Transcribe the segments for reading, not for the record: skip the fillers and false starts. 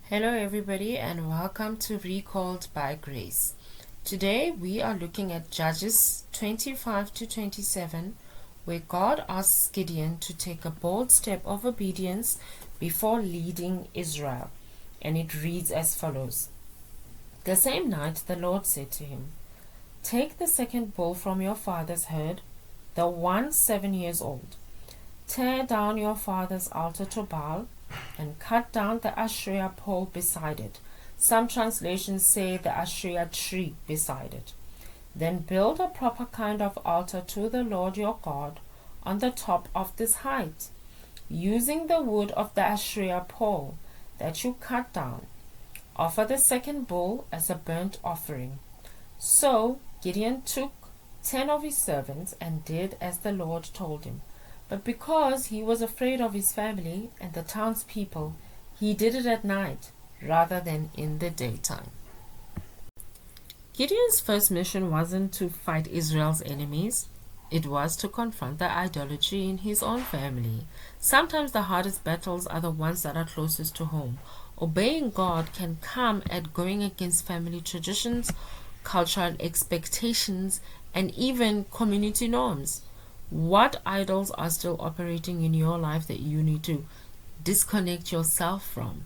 Hello, everybody, and welcome to Recalled by Grace. Today we are looking at Judges 25 to 27, where God asks Gideon to take a bold step of obedience before leading Israel. And it reads as follows. The same night the Lord said to him, "Take the second bull from your father's herd, the one 7 years old. Tear down your father's altar to Baal and cut down the Asherah pole beside it." Some translations say the Asherah tree beside it. "Then build a proper kind of altar to the Lord your God on the top of this height, using the wood of the Asherah pole that you cut down. Offer the second bull as a burnt offering." So Gideon took 10 of his servants and did as the Lord told him. But because he was afraid of his family and the townspeople, he did it at night rather than in the daytime. Gideon's first mission wasn't to fight Israel's enemies. It was to confront the idolatry in his own family. Sometimes the hardest battles are the ones that are closest to home. Obeying God can come at going against family traditions, cultural expectations, and even community norms. What idols are still operating in your life that you need to disconnect yourself from?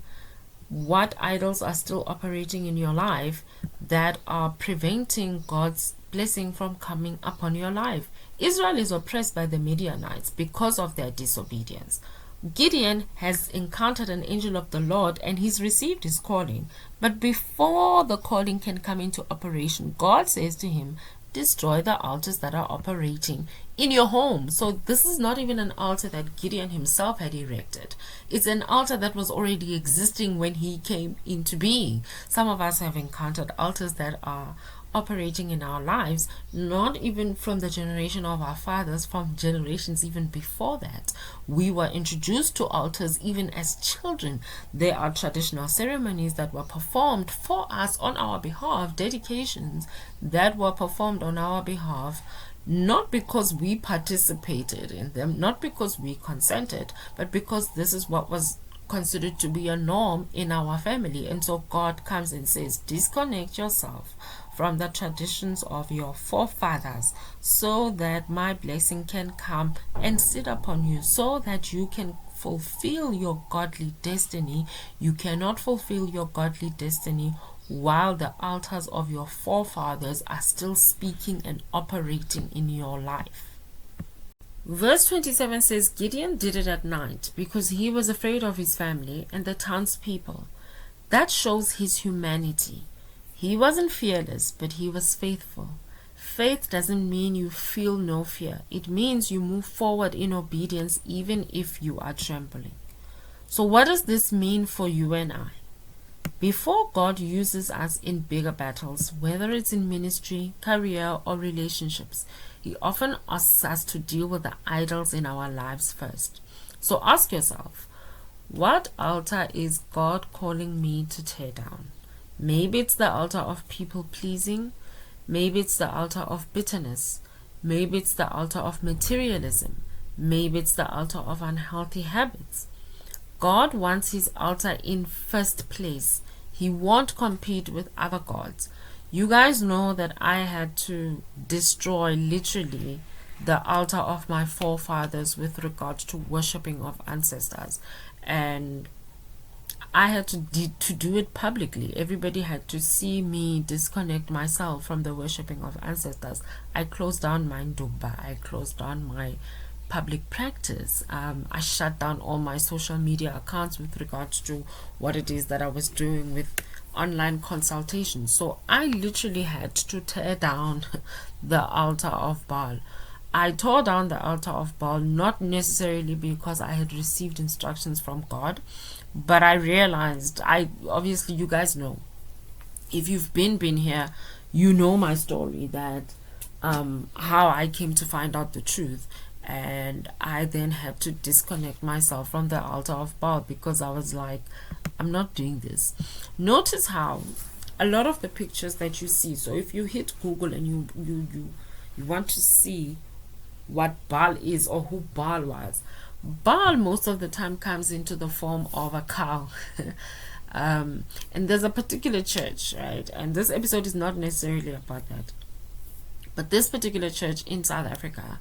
What idols are still operating in your life that are preventing God's blessing from coming upon your life? Israel is oppressed by the Midianites because of their disobedience. Gideon has encountered an angel of the Lord and he's received his calling. But before the calling can come into operation, God says to him, destroy the altars that are operating in your home. So this is not even an altar that Gideon himself had erected. It's an altar that was already existing when he came into being. Some of us have encountered altars that are operating in our lives, not even from the generation of our fathers, from generations even before that. We were introduced to altars even as children. There are traditional ceremonies that were performed for us on our behalf, dedications that were performed on our behalf, not because we participated in them, not because we consented, but because this is what was considered to be a norm in our family. And so God comes and says, disconnect yourself from the traditions of your forefathers so that my blessing can come and sit upon you, so that you can fulfill your godly destiny. You cannot fulfill your godly destiny while the altars of your forefathers are still speaking and operating in your life. Verse 27 says, Gideon did it at night because he was afraid of his family and the townspeople. That shows his humanity. He wasn't fearless, but he was faithful. Faith doesn't mean you feel no fear. It means you move forward in obedience even if you are trembling. So what does this mean for you and I? Before God uses us in bigger battles, whether it's in ministry, career, or relationships, He often asks us to deal with the idols in our lives first. So ask yourself, what altar is God calling me to tear down? Maybe it's the altar of people pleasing. Maybe it's the altar of bitterness. Maybe it's the altar of materialism. Maybe it's the altar of unhealthy habits. God wants His altar in first place. He won't compete with other gods. You guys know that I had to destroy literally the altar of my forefathers with regards to worshipping of ancestors, and I had to do it publicly. Everybody had to see me disconnect myself from the worshipping of ancestors. I closed down my ndumba. I closed down my public practice. I shut down all my social media accounts with regards to what it is that I was doing with online consultations. So I literally had to tear down the altar of Baal. I tore down the altar of Baal not necessarily because I had received instructions from God, but I realized, obviously you guys know, if you've been here, you know my story, that how I came to find out the truth. And I then had to disconnect myself from the altar of Baal because I was like, I'm not doing this. Notice how a lot of the pictures that you see, so if you hit Google and you want to see what Baal is or who Baal was, Baal most of the time comes into the form of a cow. And there's a particular church, right? And this episode is not necessarily about that, but this particular church in South Africa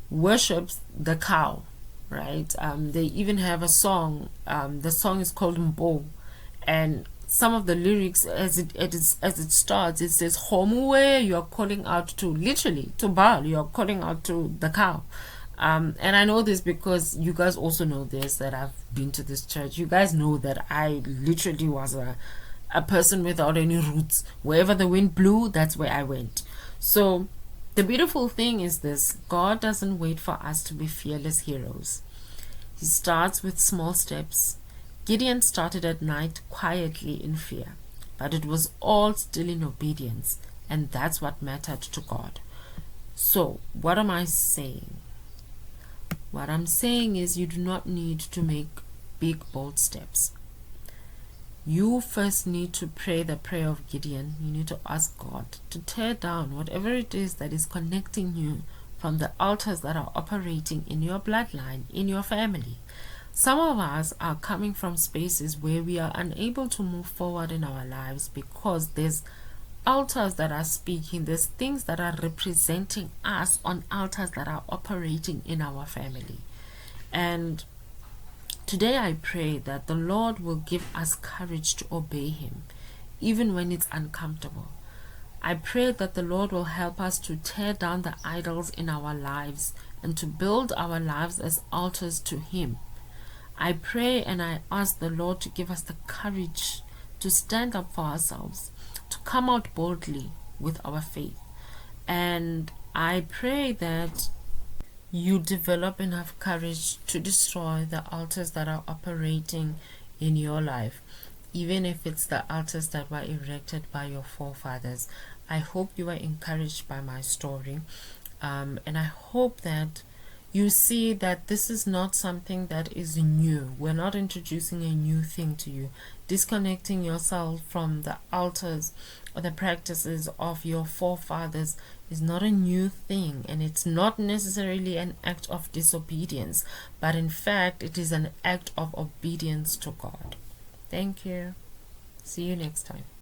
worships the cow, right? They even have a song. The song is called Mbo, and some of the lyrics, as it starts, it says Homuwe, you are calling out to, literally, to Baal, you are calling out to the cow. And I know this because you guys also know this, that I've been to this church. You guys know that I literally was a person without any roots. Wherever the wind blew, that's where I went. So the beautiful thing is this: God doesn't wait for us to be fearless heroes. He starts with small steps. Gideon started at night quietly in fear, but it was all still in obedience, and that's what mattered to God. So, what am I saying? What I'm saying is, you do not need to make big, bold steps. You first need to pray the prayer of Gideon. You need to ask God to tear down whatever it is that is connecting you from the altars that are operating in your bloodline, in your family. Some of us are coming from spaces where we are unable to move forward in our lives because there's altars that are speaking, there's things that are representing us on altars that are operating in our family. And today I pray that the Lord will give us courage to obey Him, even when it's uncomfortable. I pray that the Lord will help us to tear down the idols in our lives and to build our lives as altars to Him. I pray and I ask the Lord to give us the courage to stand up for ourselves, to come out boldly with our faith. And I pray that you develop enough courage to destroy the altars that are operating in your life, even if it's the altars that were erected by your forefathers. I hope you are encouraged by my story, and I hope that you see that this is not something that is new. We're not introducing a new thing to you. Disconnecting yourself from the altars or the practices of your forefathers is not a new thing, and it's not necessarily an act of disobedience, but in fact it is an act of obedience to God. Thank you. See you next time.